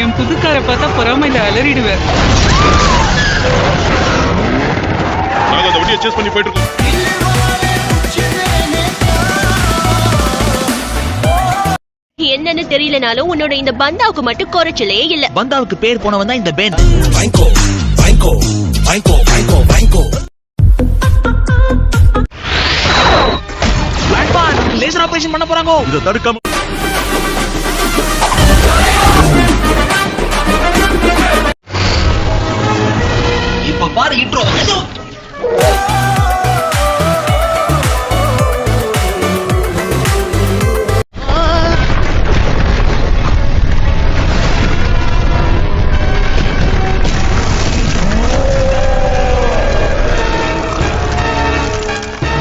என் புதுக்கார பார்த்தா பொறாமையில அலறிடுவேன். நாங்க அந்த வண்டியை சேஸ் பண்ணி போயிட்டு இருக்கோம். என்னன்னு தெரியலனாலும் உன்னோட இந்த பந்தாவுக்கு மட்டும் குறைச்சலே இல்ல. பந்தாவுக்கு பேர் போனவன் தான் இந்த பேண்ட். லேசர் ஆபரேஷன் பண்ண போறாங்க. இத தடுக்காம இப்ப பாரு இன்ட்ரோ.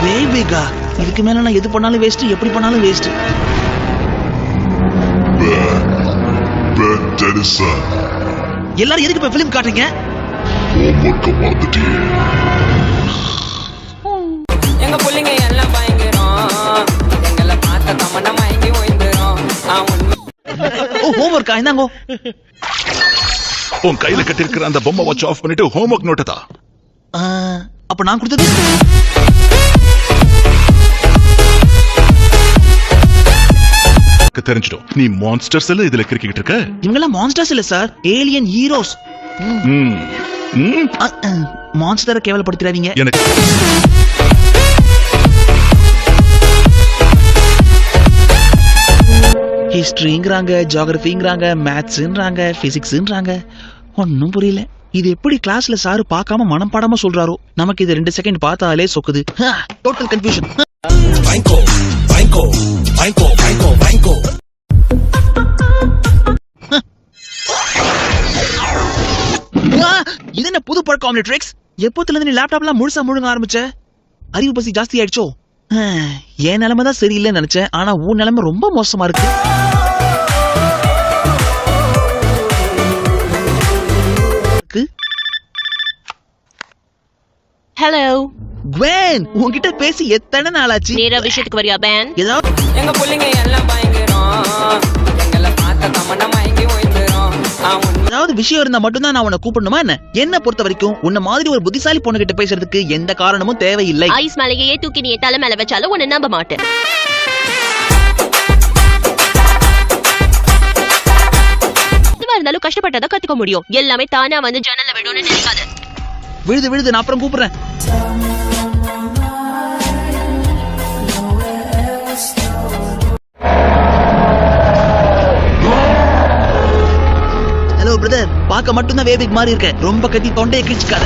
வேவேகா, இதுக்கு மேல நான் எது பண்ணாலும் வேஸ்ட், எப்படி பண்ணாலும் வேஸ்ட். எல்லாரும் எதுக்கு இப்ப பிலிம் காட்டுறீங்க? எங்க புள்ளைங்க எல்லாம் பயங்கரம், எங்களை பார்த்த தமன்னா மயங்கி ஓய்ந்துரும். ஓ ஹோம்வொர்க்கா? என்னங்கோ உன் கையில கட்டிருக்கிற அந்த பொம்மை வாட்ச் ஆஃப் பண்ணிட்டு ஹோம்வொர்க் நோட்டை தான். அப்ப நான் கொடுத்தது தெரிஞ்சிடும். நீ மான்ஸ்டர்ஸ் எல்லாம் இதுல கிரிக்கிட்டு இருக்க. இவங்கெல்லாம் மான்ஸ்டர்ஸ் இல்ல சார், ஏலியன் ஹீரோஸ். மான்ஸ்டரை கேவலப்படுத்துறாதீங்க. எனக்கு ஹிஸ்டரிங்கிறாங்க, ஜியோகிராஃபிங்கிறாங்க, மேத்ஸ்ன்றாங்க, பிசிக்ஸ்ன்றாங்க. ஒன்னும் புரியல. இது எப்படி கிளாஸ்ல சாரு பார்க்காம மனம் பாடாம சொல்றாரோ? நமக்கு இது 2 செகண்ட் பார்த்தாலே சொக்குது. Total confusion. இது என்ன புது பழக்கம் ஆம்னிட்ரிக்ஸ்? எப்போத்துல இருந்து நீ லேப்டாப்லாம் முழுசா முழுங்க ஆரம்பிச்ச? அறிவு பசி ஜாஸ்தி ஆயிடுச்சோ? என் நிலைமை தான் சரியில்லைன்னு நினைச்சேன், ஆனா உன் நிலைமை ரொம்ப மோசமா இருக்கு. ஹலோ குவென், உன்கிட்ட பேசி எத்தனை நாளாச்சு? நேரா விஷயத்துக்கு வரியா பேன்? ஏதாவது எங்க புள்ளைங்க எல்லாம் பயங்கரம், எங்களை பார்த்த தமன்னா மயங்கி ஓய்ந்துரும். ஏதாவது விஷயம் இருந்தா மட்டும்தான் நான் உன்னை கூப்பிடணுமா என்ன? என்ன பொறுத்த வரைக்கும் உன்ன மாதிரி ஒரு புத்திசாலி பொண்ணு கிட்ட பேசுறதுக்கு எந்த காரணமும் தேவையில்லை. ஐஸ் மலையே தூக்கி நீ தலை மேல வச்சாலும் உன்னை நம்ப மாட்டேன். எதுவா இருந்தாலும் கஷ்டப்பட்டாதான் கத்துக்க முடியும். எல்லாமே தானா வந்து ஜன்னல்ல விடும்னு நினைக்காத. விழுது விழுது, நான் அப்புறம் கூப்பிடுறேன். ஹலோ பிரதர், பார்க்க மட்டும்தான் வேபிக் மாதிரி இருக்க. ரொம்ப கத்தி தொண்டையை கிழிச்சுக்காத.